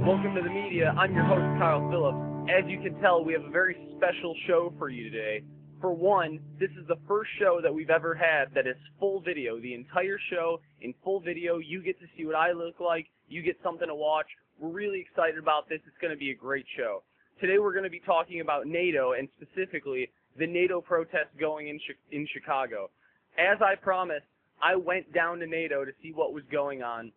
Welcome to the media. I'm your host, Kyle Phillips. As you can tell, we have a very special show for you today. For one, this is the first show that we've ever had that is full video. The entire show in full video. You get to see what I look like. You get something to watch. We're really excited about this. It's going to be a great show. Today we're going to be talking about NATO, and specifically the NATO protests going in Chicago. As I promised, I went down to NATO to see what was going on.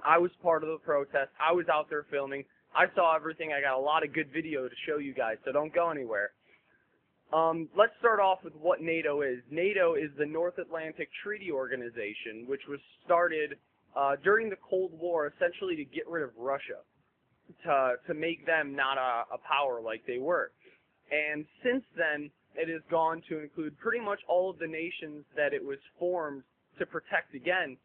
I was part of the protest. I was out there filming. I saw everything. I got a lot of good video to show you guys, so don't go anywhere. Let's start off with what NATO is. NATO is the North Atlantic Treaty Organization, which was started during the Cold War, essentially to get rid of Russia, to make them not a power like they were. And since then, it has gone to include pretty much all of the nations that it was formed to protect against,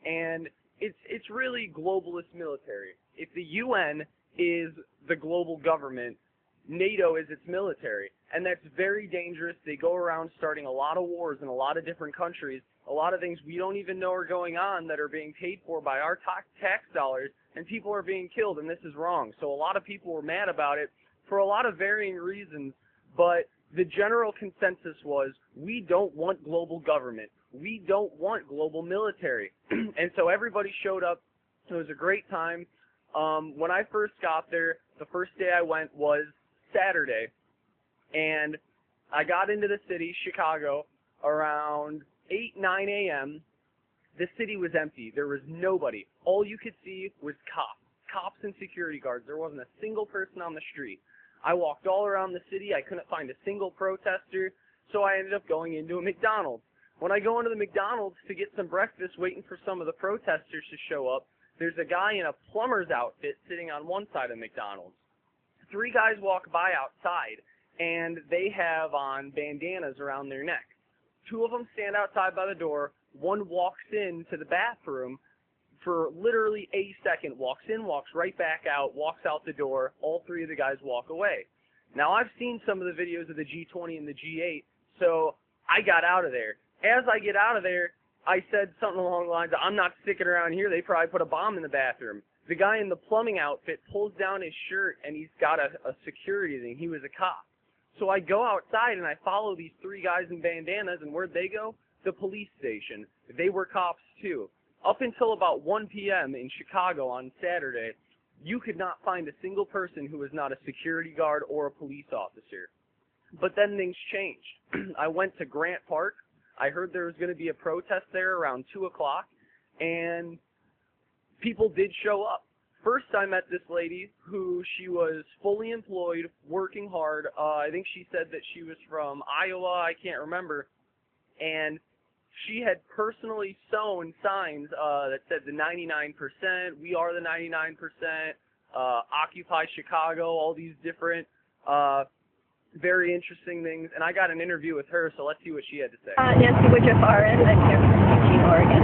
and it's really globalist military. If the UN is the global government, NATO is its military, and that's very dangerous. They go around starting a lot of wars in a lot of different countries, a lot of things we don't even know are going on that are being paid for by our tax dollars, and people are being killed, and this is wrong. So a lot of people were mad about it for a lot of varying reasons, but the general consensus was, we don't want global government. We don't want global military. And so everybody showed up. It was a great time. When I first got there, the first day I went was Saturday, and I got into the city, Chicago, around 8, 9 a.m. The city was empty. There was nobody. All you could see was cops and security guards. There wasn't a single person on the street. I walked all around the city. I couldn't find a single protester, so I ended up going into a McDonald's. When I go into the McDonald's to get some breakfast, waiting for some of the protesters to show up, there's a guy in a plumber's outfit sitting on one side of McDonald's. 3 guys walk by outside, and they have on bandanas around their neck. 2 of them stand outside by the door. 1 walks into the bathroom for literally a second, walks in, walks right back out, walks out the door. All 3 of the guys walk away. Now, I've seen some of the videos of the G20 and the G8, so I got out of there. As I get out of there, I said something along the lines of, I'm not sticking around here. They probably put a bomb in the bathroom. The guy in the plumbing outfit pulls down his shirt, and he's got a security thing. He was a cop. So I go outside, and I follow these 3 guys in bandanas, and where'd they go? The police station. They were cops, too. Up until about 1 p.m. in Chicago on Saturday, you could not find a single person who was not a security guard or a police officer. But then things changed. I went to Grant Park. I heard there was going to be a protest there around 2 o'clock, and people did show up. First, I met this lady who she was fully employed, working hard. I think she said that she was from Iowa. I can't remember. And she had personally sewn signs that said the 99%, we are the 99%, Occupy Chicago, all these different very interesting things, and I got an interview with her, so let's see what she had to say. Nancy Woodruff RN, I'm here from Eugene, Oregon,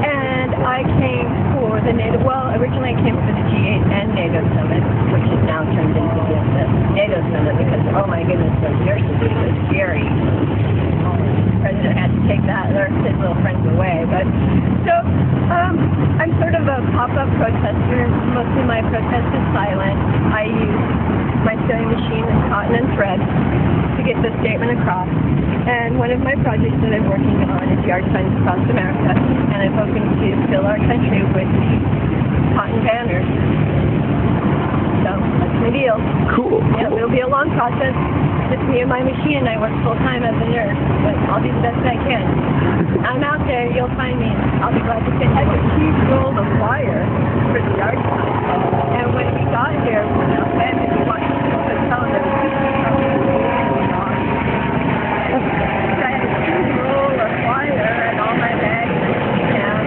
and I came for the NATO, well, originally I came for the G8 and NATO Summit, which has now turned into the NATO Summit, because, oh my goodness, the nurses was scary. The president had to take his little friends away, but, so, I'm sort of a pop-up protester. Mostly my protest is silent. I use my sewing machine and cotton and thread to get the statement across. And one of my projects that I'm working on is yard signs across America, and I'm hoping to fill our country with these cotton banners. So that's my deal. Cool. Yeah, it'll be a long process. Just me and my machine. I work full-time as a nurse, but I'll do the best I can. I'm out there. You'll find me. I'll be glad to fit. I have a huge roll of wire for the yard sign. And when we got here, we watched the television. I had a huge roll of wire and all my bags and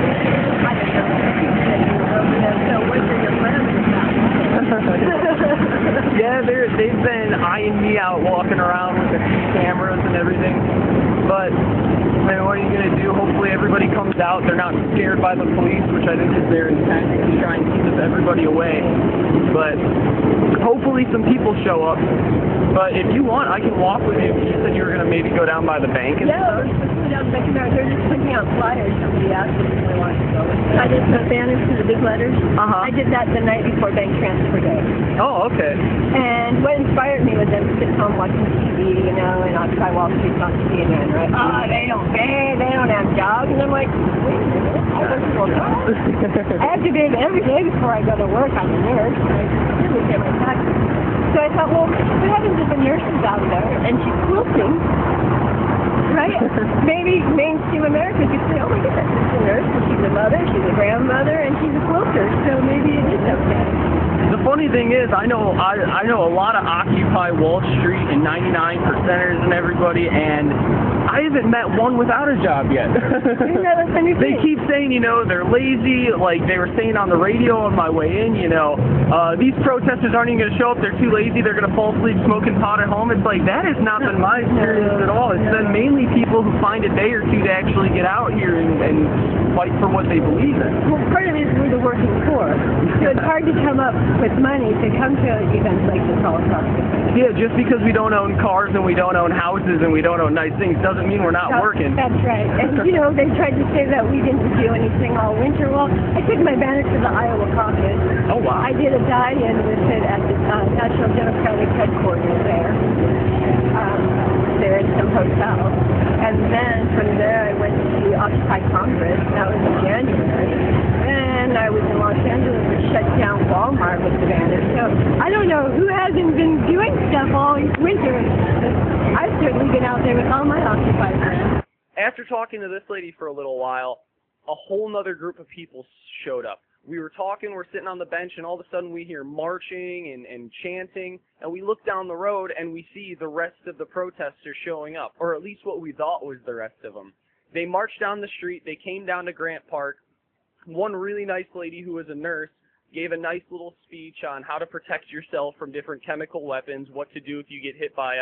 I don't know. So what are your parameters now? Yeah, they've been eyeing me out walking around with the cameras and everything, but man, what are you going to do? Hopefully everybody comes out. They're not scared by the police, which I think is their intent, to try and keep everybody away. But hopefully some people show up. But if you want, I can walk with you. You said you were going to maybe go down by the bank and stuff. Yeah, we're supposed to go down the bank. They're just putting out flyers. Somebody asked me if they want month ago. I did the banners to the big letters. I did that the night before bank transfer day. Oh, okay. And what inspired me was them sitting home watching TV, you know, and Occupy Wall Street's on CNN, right? Oh, they don't have jobs. And I'm like, wait a minute, I work full time. I have to bathe every day before I go to work. I'm a nurse. I really pay my taxes. So I thought, well, what happens if a nurse is out there and she's quilting? Right? Maybe mainstream America could say, oh my goodness, she's a nurse, and she's a mother, she's a grandmother, and she's a quilter, so maybe it is okay. The funny thing is, I know a lot of Occupy Wall Street and 99%ers and everybody, and I haven't met one without a job yet. Isn't that a funny They thing? keep saying, you know, they're lazy, like they were saying on the radio on my way in, you know, these protesters aren't even going to show up, they're too lazy, they're going to fall asleep smoking pot at home. It's like, that has not been my experience at all. It's been mainly people who find a day or two to actually get out here and fight for what they believe in. Well, part of it is we're the working poor, so it's hard to come up with money to come to events like this all across the country. Yeah, just because we don't own cars and we don't own houses and we don't own nice things doesn't mean we're not working. That's right. And, you know, they tried to say that we didn't do anything all winter. Well, I took my banner to the Iowa caucus. Oh, wow. I did a die-in with it at the National Democratic headquarters there. There in some hotel. And then from there I went to the Occupy Congress. That was in January. And I was in Los Angeles and shut down Walmart with the banner. So I don't know who hasn't been doing stuff all winter. I've certainly been out there with all my Occupy friends. After talking to this lady for a little while, a whole nother group of people showed up. We were talking, we're sitting on the bench, and all of a sudden we hear marching and chanting, and we look down the road and we see the rest of the protesters showing up, or at least what we thought was the rest of them. They marched down the street, they came down to Grant Park. One really nice lady who was a nurse gave a nice little speech on how to protect yourself from different chemical weapons, what to do if you get hit by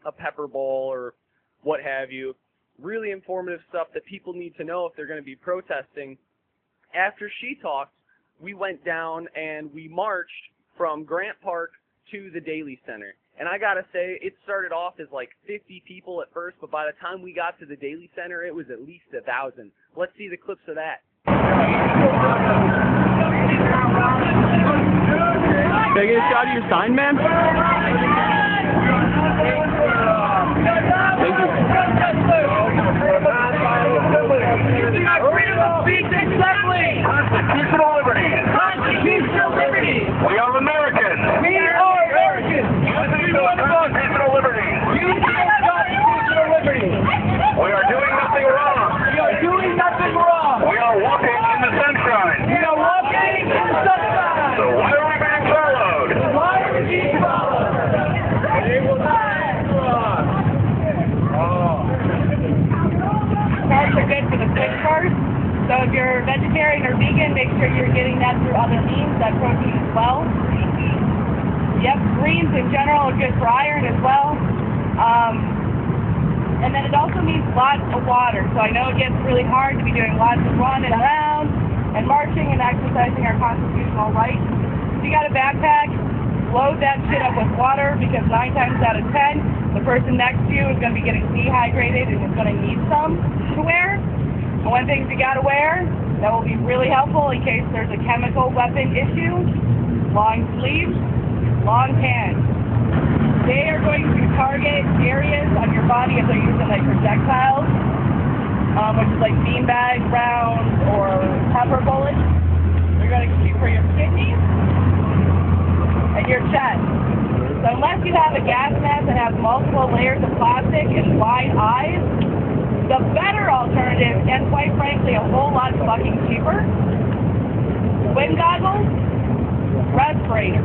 a pepper ball or what have you. Really informative stuff that people need to know if they're going to be protesting. After she talked, we went down and we marched from Grant Park to the Daly Center. And I gotta say, it started off as like 50 people at first, but by the time we got to the Daly Center, it was at least 1,000. Let's see the clips of that. Can I get a shot of your sign, man? Thank you. Freedom of speech and assembly! Constitutional liberty! Constitutional liberty! We are Americans! We are Americans! Constitutional liberty! Constitutional liberty! We are doing nothing wrong! We are doing nothing wrong! We are walking in the sunshine! We are walking in the sunshine! So why are we being followed? Why are we being followed? They will not answer us! Carbs are good for the quick first. So if you're vegetarian or vegan, make sure you're getting that through other means, that protein as well. Yep, greens in general are good for iron as well. And then it also means lots of water. So I know it gets really hard to be doing lots of running around and marching and exercising our constitutional rights. If you got a backpack, load that shit up with water, because 9 times out of 10, the person next to you is going to be getting dehydrated and is going to need some to wear. And one thing you got to wear that will be really helpful in case there's a chemical weapon issue: long sleeves, long pants. They are going to target areas on your body if they're using like projectiles, which is like beanbag rounds or pepper bullets. They're going to shoot for your kidneys and your chest. So unless you have a gas mask that has multiple layers of plastic and wide eyes, the better alternative, and quite frankly a whole lot fucking cheaper, wind goggles, respirators.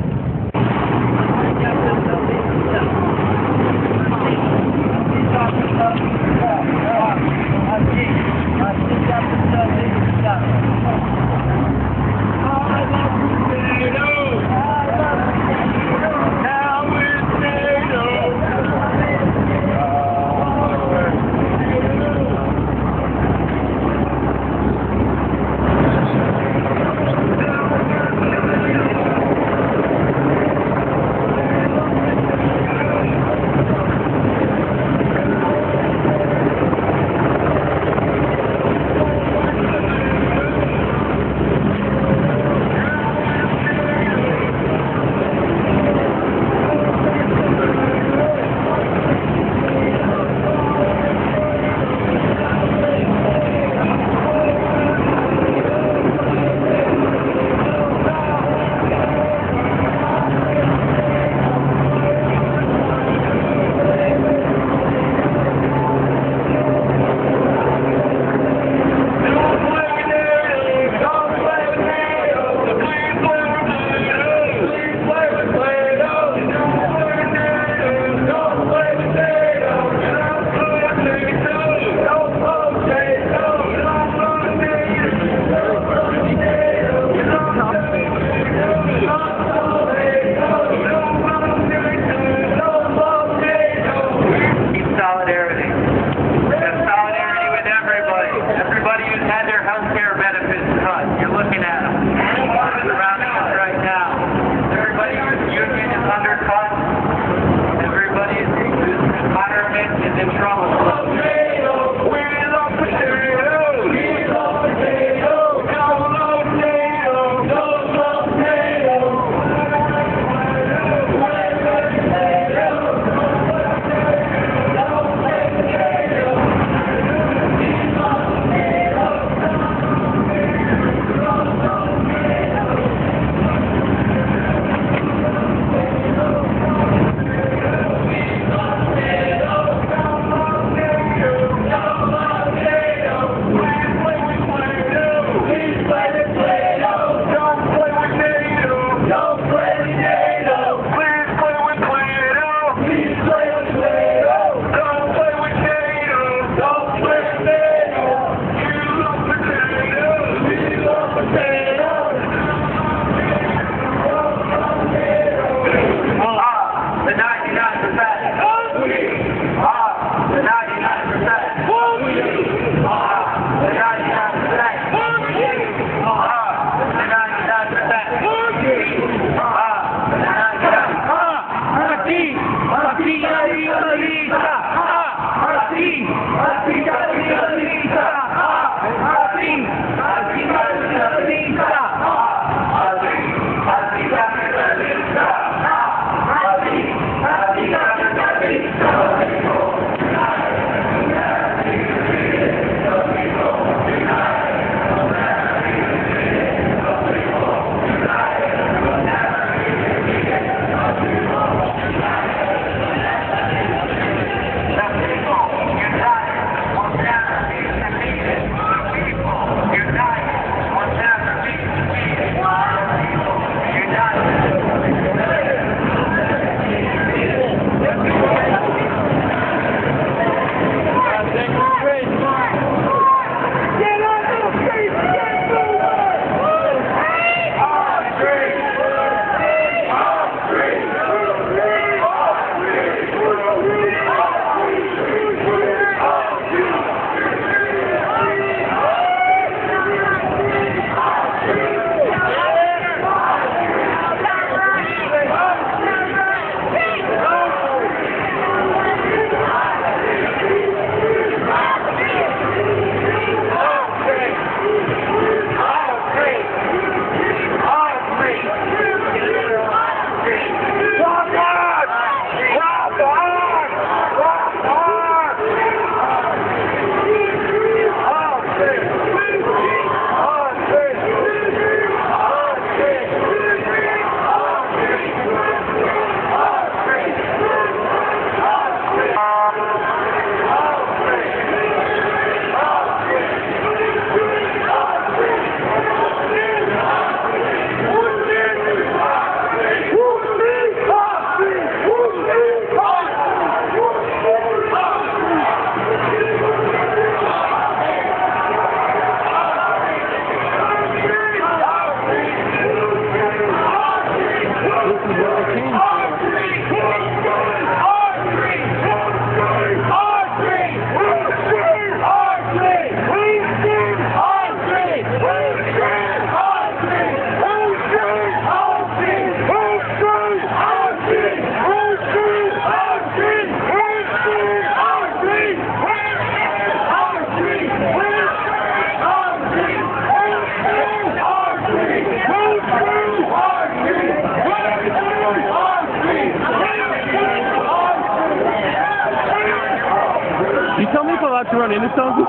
saying something?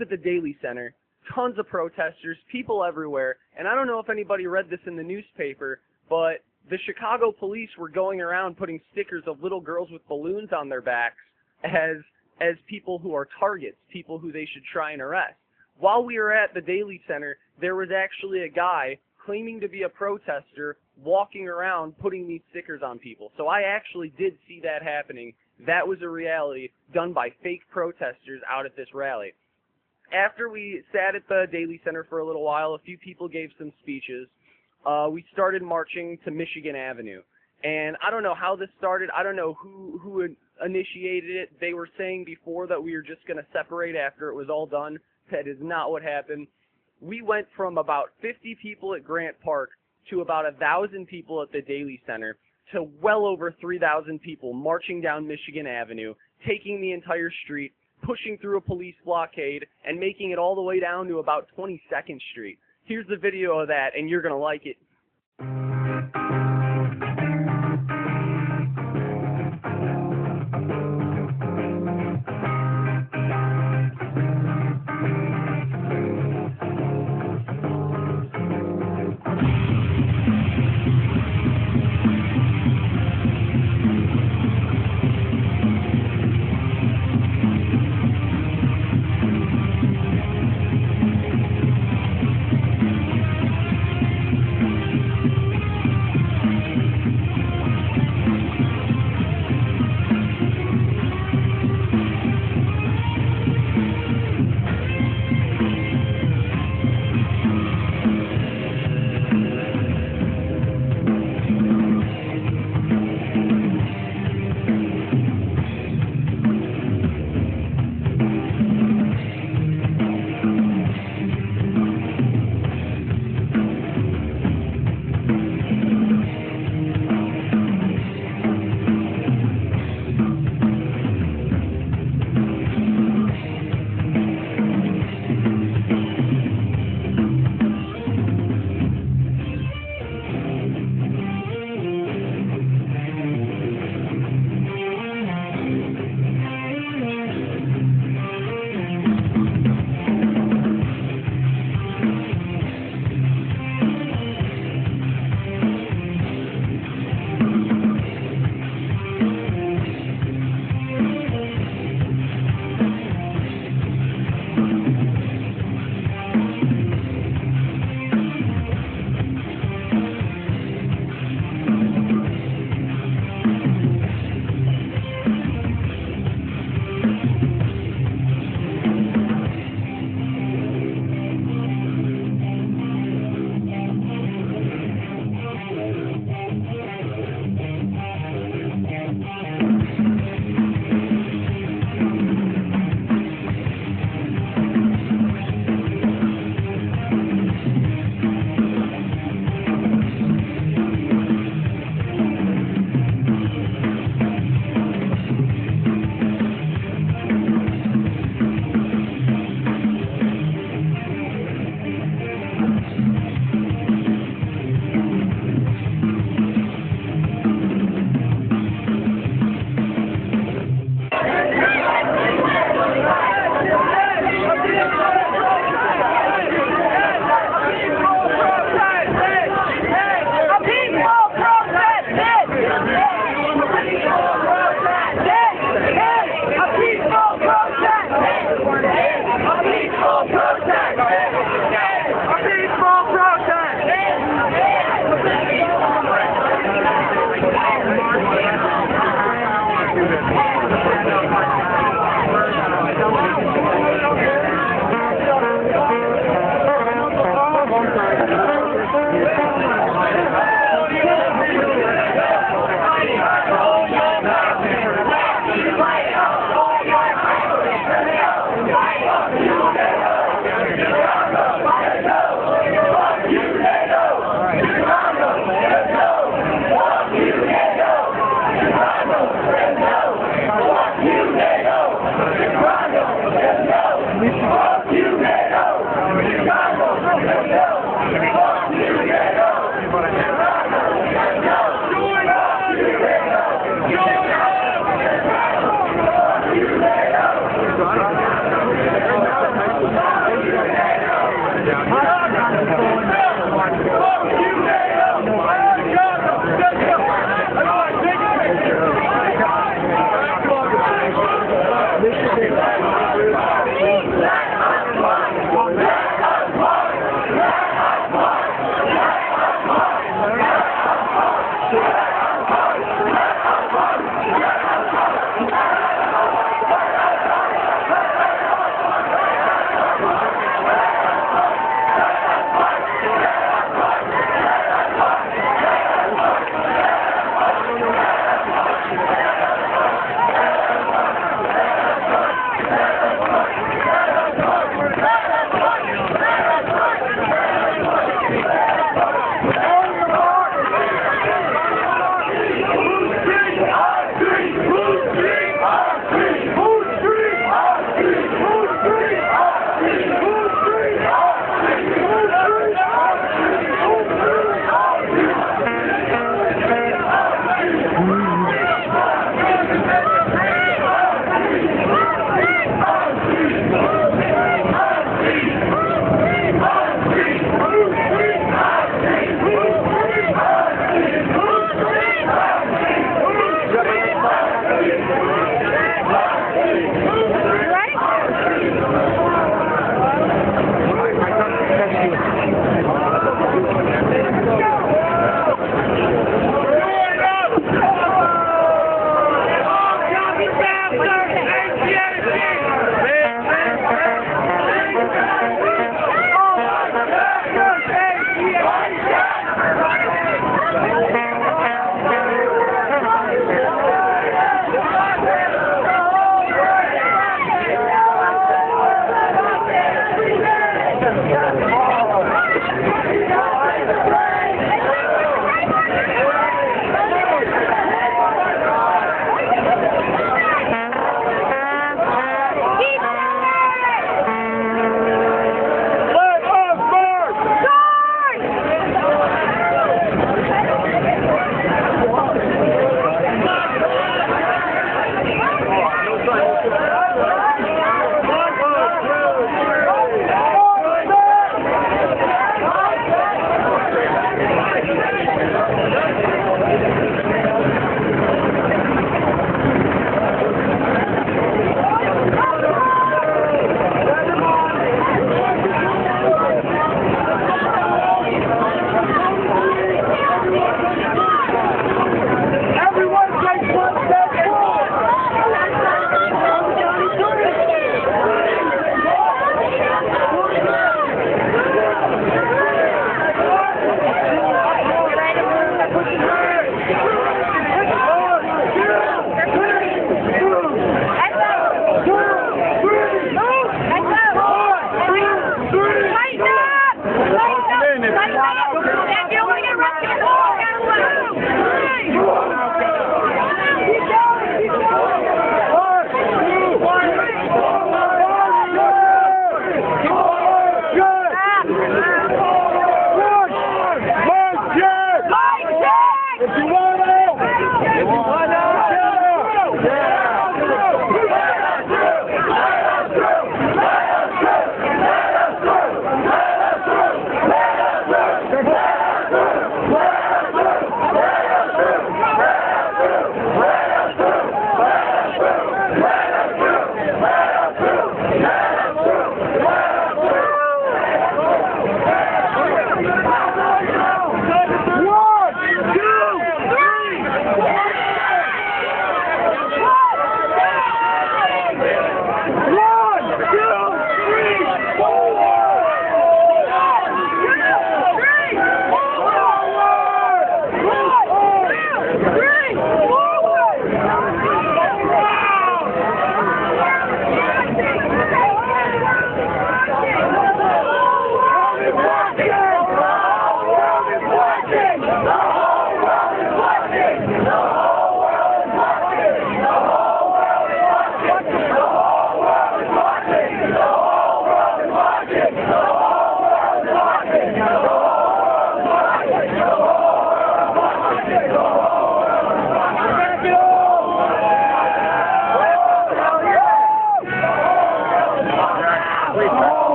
At the Daily Center, tons of protesters, people everywhere, and I don't know if anybody read this in the newspaper, but the Chicago police were going around putting stickers of little girls with balloons on their backs as people who are targets, people who they should try and arrest. While we were at the Daily Center, there was actually a guy claiming to be a protester walking around putting these stickers on people. So I actually did see that happening. That was a reality done by fake protesters out at this rally. After we sat at the Daily Center for a little while, a few people gave some speeches. We started marching to Michigan Avenue. And I don't know how this started. I don't know who initiated it. They were saying before that we were just going to separate after it was all done. That is not what happened. We went from about 50 people at Grant Park to about 1,000 people at the Daily Center to well over 3,000 people marching down Michigan Avenue, taking the entire street, pushing through a police blockade, and making it all the way down to about 22nd Street. Here's the video of that, and you're going to like it.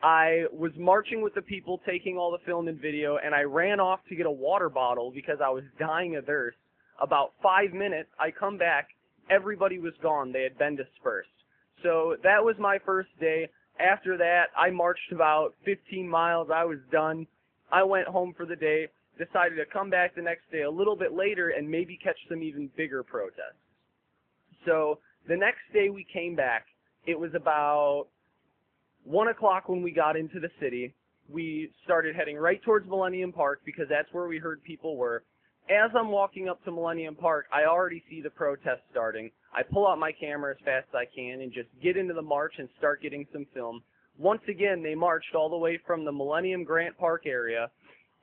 I was marching with the people, taking all the film and video, and I ran off to get a water bottle because I was dying of thirst. About 5 minutes, I come back, everybody was gone. They had been dispersed. So that was my first day. After that, I marched about 15 miles. I was done. I went home for the day, decided to come back the next day a little bit later and maybe catch some even bigger protests. So the next day we came back. It was about 1 o'clock when we got into the city. We started heading right towards Millennium Park because that's where we heard people were. As I'm walking up to Millennium Park, I already see the protest starting. I pull out my camera as fast as I can and just get into the march and start getting some film. Once again, they marched all the way from the Millennium Grant Park area,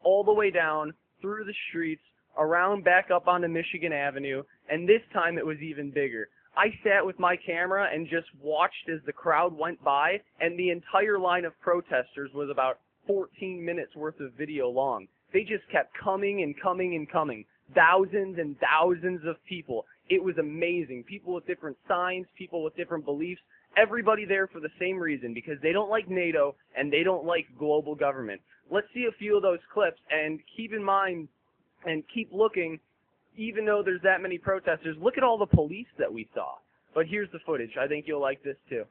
all the way down, through the streets, around back up onto Michigan Avenue, and this time it was even bigger. I sat with my camera and just watched as the crowd went by, and the entire line of protesters was about 14 minutes worth of video long. They just kept coming and coming and coming. Thousands and thousands of people. It was amazing. People with different signs, people with different beliefs, everybody there for the same reason, because they don't like NATO and they don't like global government. Let's see a few of those clips, and keep in mind and keep looking. Even though there's that many protesters, look at all the police that we saw. But here's the footage. I think you'll like this too.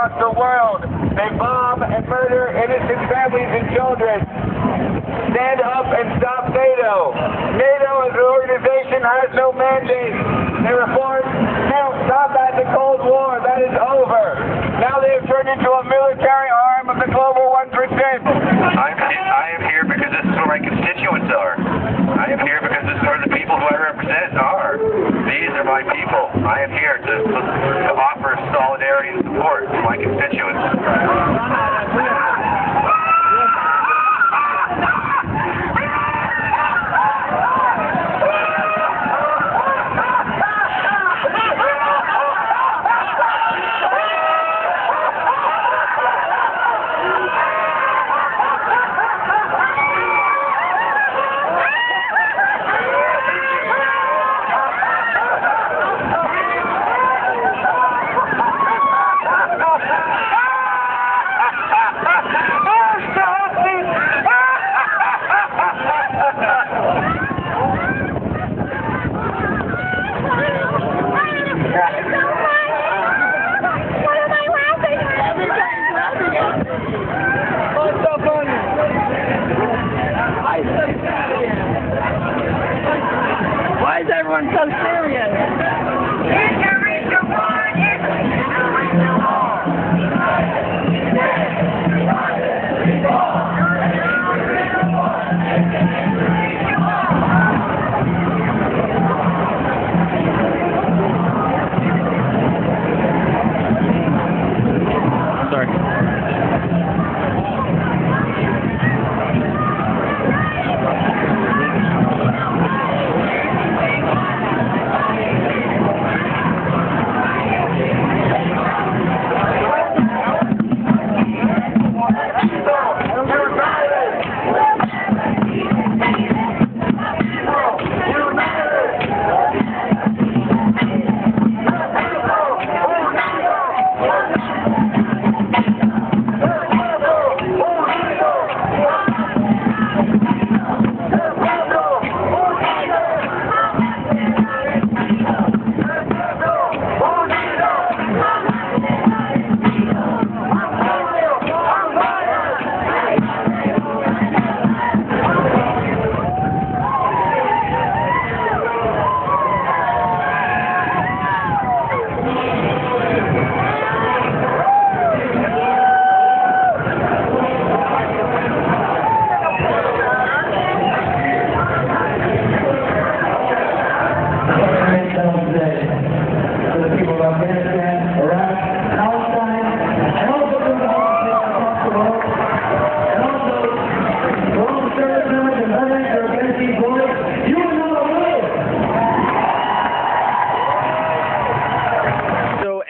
across the world. They bomb and murder innocent families and children. Stand up and stop NATO. NATO as an organization has no mandate. They reformed combat the Cold War. That is over. Now they have turned into a military arm of the global 1%. I am here because this is where my constituents are. I am here because this is where the people who I represent are. These are my people. I am here to offer solidarity and support to my constituents. Why is everyone so serious?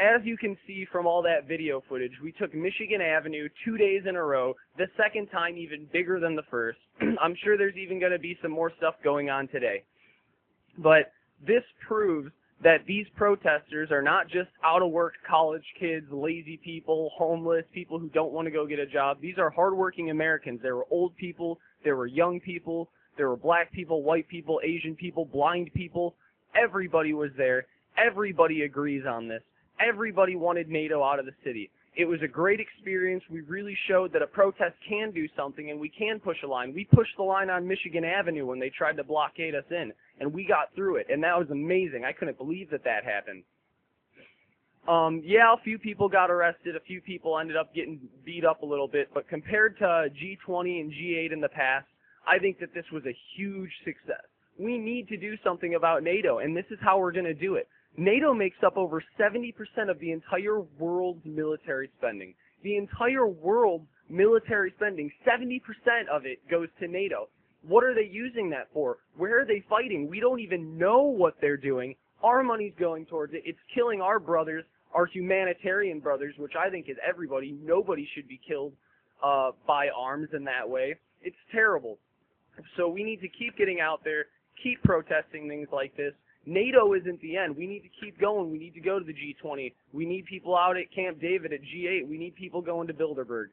As you can see from all that video footage, we took Michigan Avenue 2 days in a row, the second time even bigger than the first. I'm sure there's even going to be some more stuff going on today. But this proves that these protesters are not just out-of-work college kids, lazy people, homeless, people who don't want to go get a job. These are hardworking Americans. There were old people, there were young people, there were black people, white people, Asian people, blind people. Everybody was there. Everybody agrees on this. Everybody wanted NATO out of the city. It was a great experience. We really showed that a protest can do something and we can push a line. We pushed the line on Michigan Avenue when they tried to blockade us in, and we got through it, and that was amazing. I couldn't believe that that happened. Yeah, a few people got arrested. A few people ended up getting beat up a little bit, but compared to G20 and G8 in the past, I think that this was a huge success. We need to do something about NATO, and this is how we're going to do it. NATO makes up over 70% of the entire world's military spending. The entire world's military spending, 70% of it goes to NATO. What are they using that for? Where are they fighting? We don't even know what they're doing. Our money's going towards it. It's killing our brothers, our humanitarian brothers, which I think is everybody. Nobody should be killed by arms in that way. It's terrible. So we need to keep getting out there, keep protesting things like this. NATO isn't the end. We need to keep going. We need to go to the G20. We need people out at Camp David, at G8. We need people going to Bilderberg.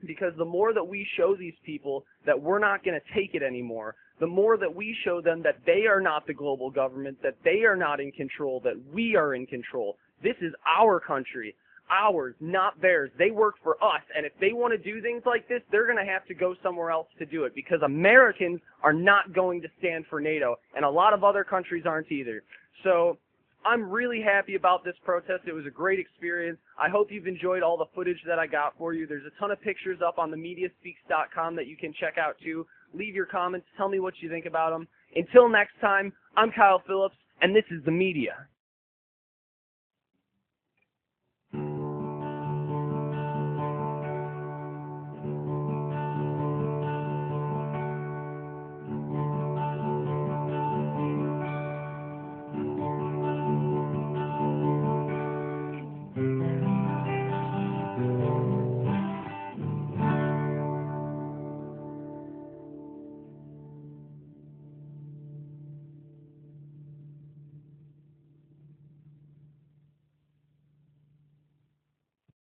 Because the more that we show these people that we're not going to take it anymore, the more that we show them that they are not the global government, that they are not in control, that we are in control. This is our country. ours, not theirs. They work for us, and if they want to do things like this, they're going to have to go somewhere else to do it, because Americans are not going to stand for NATO, and a lot of other countries aren't either. So I'm really happy about this protest. It was a great experience. I hope you've enjoyed all the footage that I got for you. There's a ton of pictures up on themediaspeaks.com that you can check out too. Leave your comments. Tell me what you think about them. Until next time, I'm Kyle Phillips, and this is The Media.